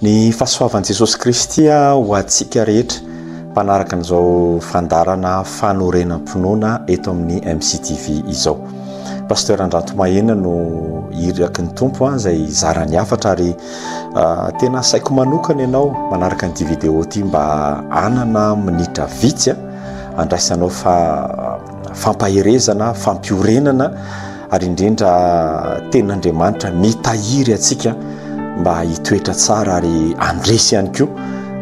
Ny fahasoavan'i Jesosy Kristy ho antsika rehetra mpanaraka an'izao fandarana fanorenam-pinoana eto amin'ny MCTV izao. Pasteur Andranto Mahena no iraky ny tompo izay zarany hafatra ary tena saiko manokana ianao manaraka an'ity vidéo ity mba anana minitra vitsy andraisanao fampaherezana, fampiorenana ary indrindra ten'Andriamanitra mitahiry atsika mba hitoetra tsara ary andresy ihany koa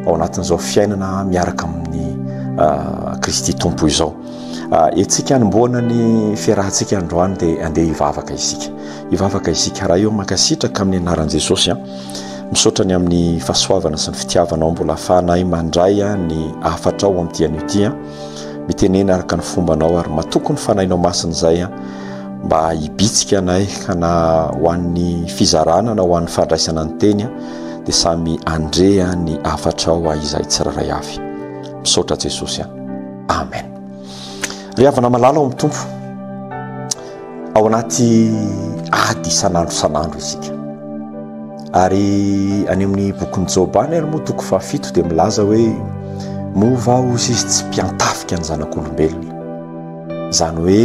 ao anatin'izao fiainana miaraka amin'ny Kristy tompo izao. Etsika anomboana ny fiarahantsika androany dia andeha hivavaka isika. Hivavaka isika raha eo mankasitraka amin'ny anaran'i Jesosy misaotra ny amin'ny fahasoavana sy ny fitiavanao mbola ahafahanay mandray ny afatra ao amin'ity an'ity mitenena araka ny fombanao ary matoko ny fanahinao masina izay mba hibitsika anay kana ho an'ny fizarana na ho an'ny fandraisana ny teny dia samy andrea ny afatra ao izay tsiraray avy. Misaotra Jesosy. Amen. Ry havana malala ao amin'ny tompo ao anaty ady isan'andro isika ary any amin'ny bokin'ny Joba ary moa toko fahafito dia milaza hoe mova izy tsy mpiantafika ny zanak'olombelona, izany hoe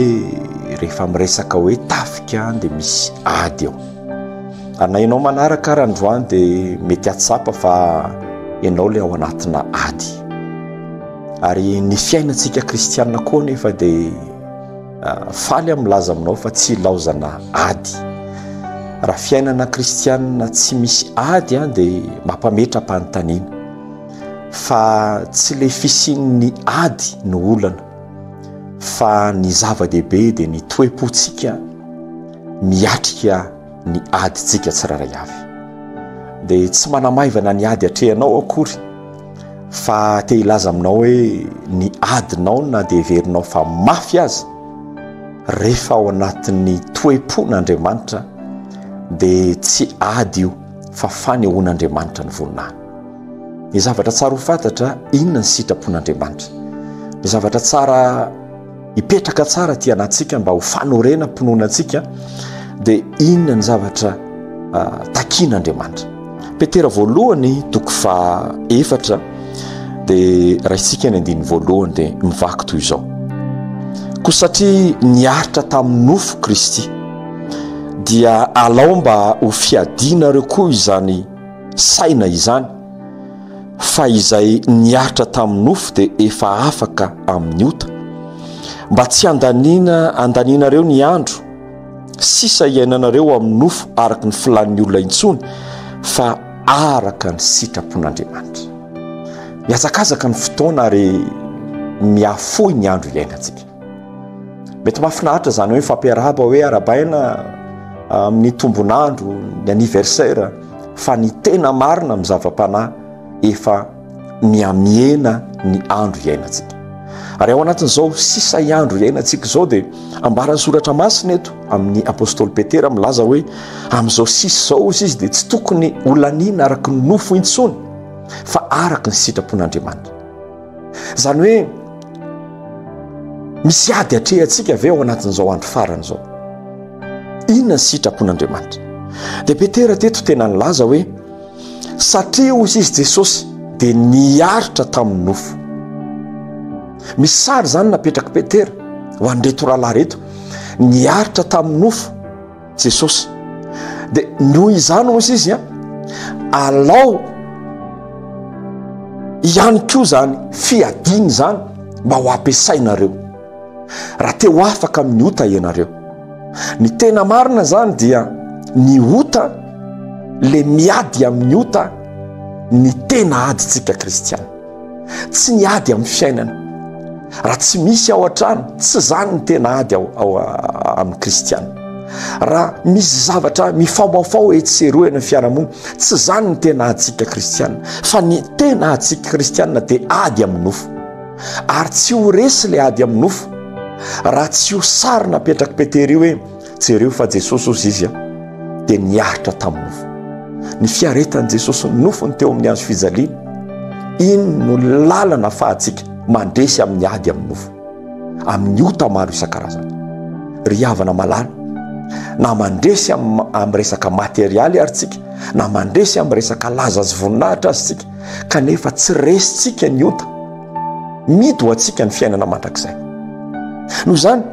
rehefa miresaka hoe tafika dia misy ady ao. Ary na ianao manaraka raha androany dia mety atsapa fa ianao ilay ao anatina ady. Ary ny fiainantsika kristianina koa nefa dia falyamilaza aminao fa tsy laozana ady. Raha fiainana kristianina tsy misy ady dia mampametra-panontaniana fa tsy le fisian'ny ady no olana fa ny zava-dehibe dia ny toe-pontsika miatrika ny adyntsika tsiraray avy. Dia tsy manamaivana ny ady atrehanao akory fa te hilaza aminao hoe ny adinao na dia heverinao fa mafy azy rehefa ao anatin'ny toe-pon'Andriamanitra dia tsy ady io fa fanehoan'Andriamanitra ny voninahiny. Ny zavatra tsara ho fantatra inona ny sitrapon'Andriamanitra. Ny zavatra tsara hipetraka tsara ty anatsika mba ho fanorenam-pinoanantsika dia inona ny zavatra takian'Andriamanitra. Petera voalohany toko faha-4 dia raha isika ny 1 dia mivaky toy izao: ko satria niaritra tamin'ny nofo Kristy dia alao mba ho fiadinareo koa izany saina izany, fa izay niaritra tamin'ny nofo dia efa afaka amin'ny ota, mba tsy andaninareo ny andro sisa iainanareo amin'ny nofo araka ny filanin'ny olona intsony fa araka ny sitrapon'Andriamanitra. Miazakazaka ny fotoana ary miafoy ny andro iainantsika. Mety mahafinaritra izany hoe fampiarahaba hoe arabaina amin'ny tombonandro, ny anniversaire, fa ny tena marina amin'ny zava-panahy efa miamiena ny andro iainantsika. Ary ao anatin'izao sisa andro iainantsika izao dia ambaran'ny soratra masina eto amin'ny apôstôly Petera milaza hoe amin'izao sisa izao izy dia tsy tokony olaniana araka ny nofo intsony fa araka ny sitrapon'Andriamanitra. Izany hoe misy ady atrehantsika avy ao anatin'izao andro farana izao. Inona ny sitrapon'Andriamanitra? Dia Petera teto tena nilaza hoe satria hozy izy Jesosy dia niaritra tamin'ny nofo. Misy sary izany napetraka Petera ho an'ireto rahalahy reto, niaritra tamin'ny nofo Jesosy dia noho izany hozy izy alao ihany koa izany fiadiny izany mba ho ampiasainareo raha te ho afaka amin'ny ota ianareo. Ny tena marina izany dia ny ota le miady amin'ny ota ny tena adyntsika kristiana, tsy ny ady amin'ny fiainana. Raha tsy misy ao an-trano tsy izany ny tena ady ao amin'ny kristiana. Raha misy zavatra mifaomaofao etseroena ny fiarahamonina tsy izany ny tena adyntsika kristiana, fa ny tena adyntsika kristiana dia ady amin'ny nofo. Ary tsy ho resy le ady amin'ny nofo raha tsy ho sary napetraka Petera io hoe jereo fa Jesosy ozy izy dia niaritra tamin'ny nofo. Ny fiaretan'i Jesosy ny nofo ny teo amin'ny andro fijaliana, ino no lalana ahafahantsika mandresy amin'ny ady amin'ny nofo, amin'ny ota maro isan-karazany. Ry havana malala, na mandresy amin'ny resaka materialy ary tsika, na mandresy amin'ny resaka laza azy voninahitra azy tsika, kanefa tsy resitsika ny ota, midy ho atsika ny fiainana mandrakizay. Noho izany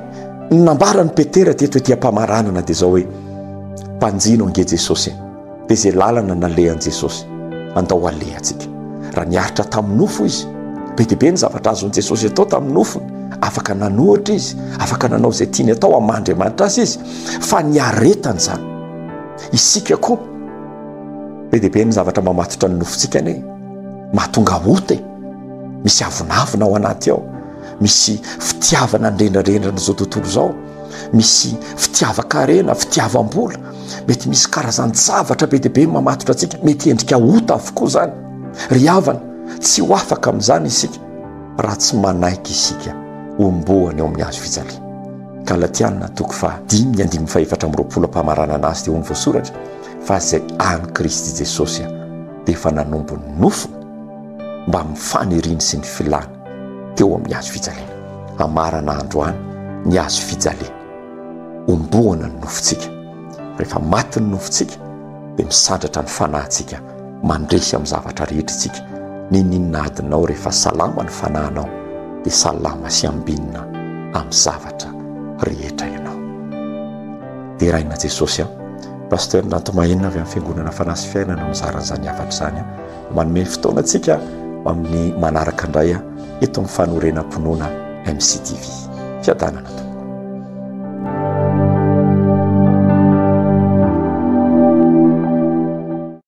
nambarany Petera teto ety am-pamaranana dia zao hoe mpanjino ange Jesosy, dia izay lalana nalehan Jesosy andao alehantsika. Raha niaritra tamin'ny nofo izy, be dia be ny zavatra azon'i Jesosy atao tamin'ny nofony, afaka nanohitra izy, afaka nanao izay tiany atao amandriamanitra azy izy, fa niaretany zany. Isika koa be dia be ny zavatra mamatotra ny nofontsika ne, mahatonga ota, misy avonavona ao anaty ao, misy fitiavana ndrendrandrendrana zao tontolo zao, misy fitiavan-karena, fitiavam-bola, mety misy karazany zavatra be dia be mamatotra antsika, mety endrika ota avokoa zany. Ry havana, tsy ho afaka amin'izany isika raha tsy manaiky isika ombohany ao amin'ny hazo fijaliana. Galatiana 5:5-7 am-pamaranana azy dia ho ny voasoratra fa izay any Kristy Jesosy dia efa nanombo ny nofony mba mifaniriny sy ny filany teo amin'ny hazo fijaliana. Amarana androany ny hazo fijaliana, ombohana ny nofontsika. Rehefa maty ny nofontsika dia misandratra ny fanahintsika mandresy amin'ny zavatra rehetra isika. Ninninna adinao rehefa salama ny fanahinao dia salama sy ambinina amin'ny zavatra rehetra ianao. Dia raina Jesosy Pasteur Nantomahinina avy amin'ny fiangonana Fanasy Fiainana mizaran'izany havatra izany manome fotoana antsika amin'ny manaraka indray eto amin'ny fanorenam-ponoana MCTV. Fiadanana.